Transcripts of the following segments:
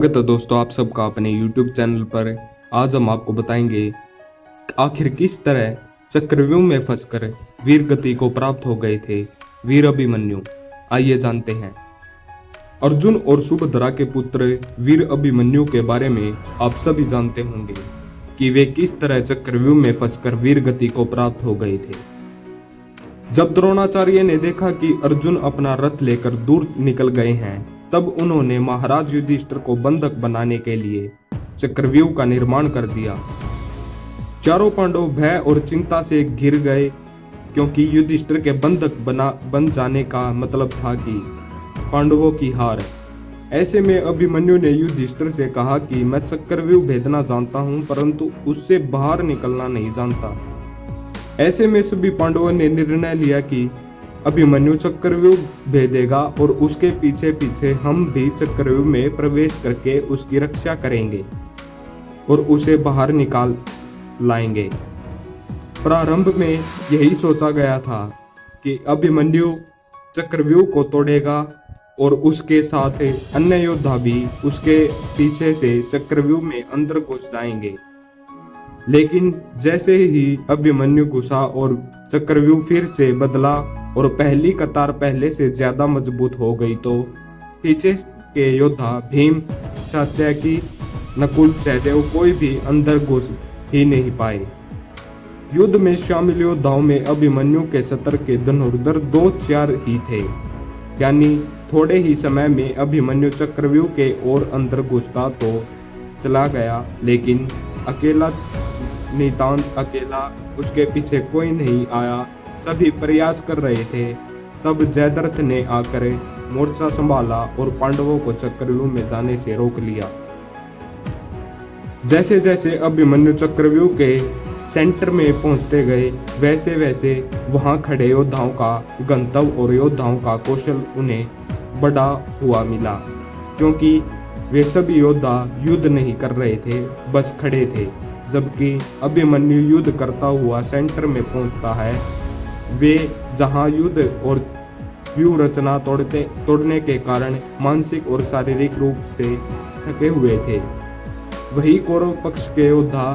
स्वागत है दोस्तों आप सबका अपने YouTube चैनल पर। आज हम आपको बताएंगे आखिर किस तरह चक्रव्यूह में फंसकर वीर गति को प्राप्त हो गए थे वीर अभिमन्यु। आइए जानते हैं। अर्जुन और सुभद्रा के पुत्र वीर अभिमन्यु के बारे में आप सभी जानते होंगे कि वे किस तरह चक्रव्यूह में फंसकर वीर गति को प्राप्त हो गए थे। जब द्रोणाचार्य ने देखा कि अर्जुन अपना रथ लेकर दूर निकल गए हैं, तब उन्होंने महाराज युधिष्ठिर को बंधक बनाने के लिए चक्रव्यूह का निर्माण कर दिया। चारों पांडव भय और चिंता से घिर गए, क्योंकि युधिष्ठिर के बंधक बन जाने का मतलब था कि पांडवों की हार। ऐसे में अभिमन्यु ने युधिष्ठिर से कहा कि मैं चक्रव्यूह भेदना जानता हूं, परंतु उससे बाहर निकलना नहीं जानता। ऐसे में सभी पांडवों ने निर्णय लिया कि अभिमन्यु चक्रव्यूह भेदेगा और उसके पीछे पीछे हम भी चक्रव्यूह में प्रवेश करके उसकी रक्षा करेंगे और उसे बाहर निकाल लाएंगे। प्रारंभ में यही सोचा गया था कि अभिमन्यु चक्रव्यूह को तोड़ेगा और उसके साथ अन्य योद्धा भी उसके पीछे से चक्रव्यूह में अंदर घुस जाएंगे। लेकिन जैसे ही अभिमन्यु घुसा और चक्रव्यूह फिर से बदला और पहली कतार पहले से ज्यादा मजबूत हो गई, तो पीछे के योद्धा भीम, सात्यकी, नकुल, सहदेव कोई भी अंदर घुस ही नहीं पाए। युद्ध में शामिल योद्धाओं में अभिमन्यु के सतर के धनुर्धर 2-4 ही थे, यानी थोड़े ही समय में अभिमन्यु चक्रव्यूह के और अंदर घुसता तो चला गया, लेकिन अकेला, नितांत अकेला, उसके पीछे कोई नहीं आया। सभी प्रयास कर रहे थे। तब जयद्रथ ने आकर मोर्चा संभाला और पांडवों को चक्रव्यूह में जाने से रोक लिया। जैसे जैसे अभिमन्यु चक्रव्यूह के सेंटर में पहुंचते गए, वैसे वैसे वहां खड़े योद्धाओं का गंतव्य और योद्धाओं का कौशल उन्हें बढ़ा हुआ मिला, क्योंकि वे सभी योद्धा युद्ध नहीं कर रहे थे, बस खड़े थे। जबकि अभिमन्यु युद्ध करता हुआ सेंटर में पहुंचता है। वे जहां युद्ध और व्यूह रचना तोड़ने के कारण मानसिक और शारीरिक रूप से थके हुए थे, वही कौरव पक्ष के योद्धा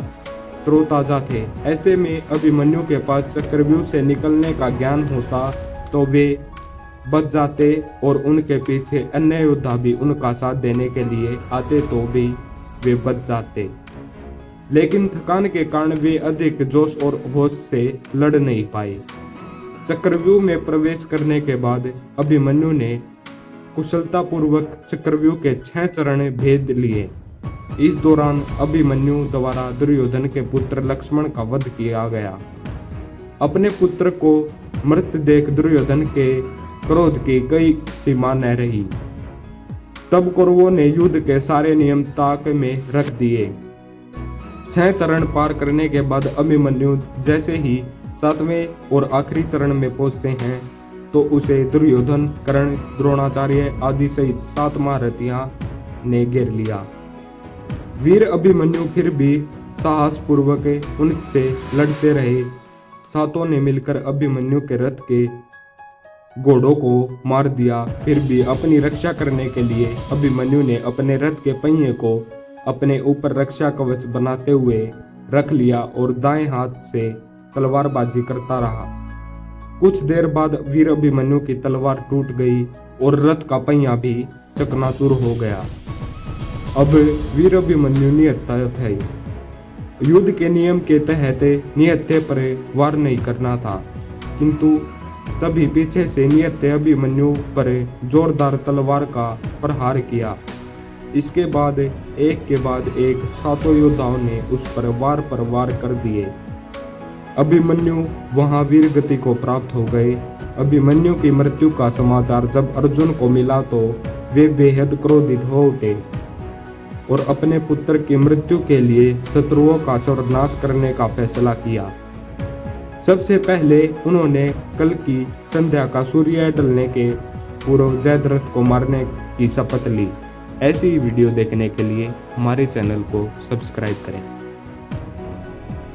तरोताजा थे। ऐसे में अभिमन्यु के पास चक्रव्यूह से निकलने का ज्ञान होता तो वे बच जाते और उनके पीछे अन्य योद्धा भी उनका साथ देने के लिए आते तो भी वे बच जाते। लेकिन थकान के कारण वे अधिक जोश और होश से लड़ नहीं पाए। चक्रव्यूह में प्रवेश करने के बाद अभिमन्यु ने कुशलतापूर्वक चक्रव्यूह के 6 चरण भेद लिए। इस दौरान अभिमन्यु द्वारा दुर्योधन के पुत्र लक्ष्मण का वध किया गया। अपने पुत्र को मृत देख दुर्योधन के क्रोध की कई सीमा न रही। तब कौरवों ने युद्ध के सारे नियम ताक में रख दिए। 6 चरण पार करने के बाद अभिमन्यु जैसे ही 7वें और आखिरी चरण में पहुंचते हैं, तो उसे दुर्योधन, कर्ण, द्रोणाचार्य आदि सहित 7 महारथियों ने घेर लिया। वीर अभिमन्यु फिर भी साहस पूर्वक उनसे लड़ते रहे। सातों ने मिलकर अभिमन्यु के रथ के घोड़ों को मार दिया। फिर भी अपनी रक्षा करने के लिए अभिमन्यु ने अपने रथ के पहिए को अपने ऊपर रक्षा कवच बनाते हुए रख लिया और दाएं हाथ से तलवारबाजी करता रहा। कुछ देर बाद वीर अभिमन्यु की तलवार टूट गई और रथ का पहिया भी चकनाचूर हो गया। अब वीर अभिमन्यु निहत्था थे। युद्ध के नियम के तहत निहत्थे पर वार नहीं करना था, किंतु तभी पीछे से निहत्थे अभिमन्यु पर जोरदार तलवार का प्रहार किया। इसके बाद एक के बाद एक 7 योद्धाओं ने उस पर वार कर दिए। अभिमन्यु वहां वीर गति को प्राप्त हो गए। अभिमन्यु की मृत्यु का समाचार जब अर्जुन को मिला तो वे बेहद क्रोधित हो उठे और अपने पुत्र की मृत्यु के लिए शत्रुओं का सर्वनाश करने का फैसला किया। सबसे पहले उन्होंने कल की संध्या का सूर्य ढलने के पूर्व जयद्रथ को मारने की शपथ ली। ऐसी वीडियो देखने के लिए हमारे चैनल को सब्सक्राइब करें।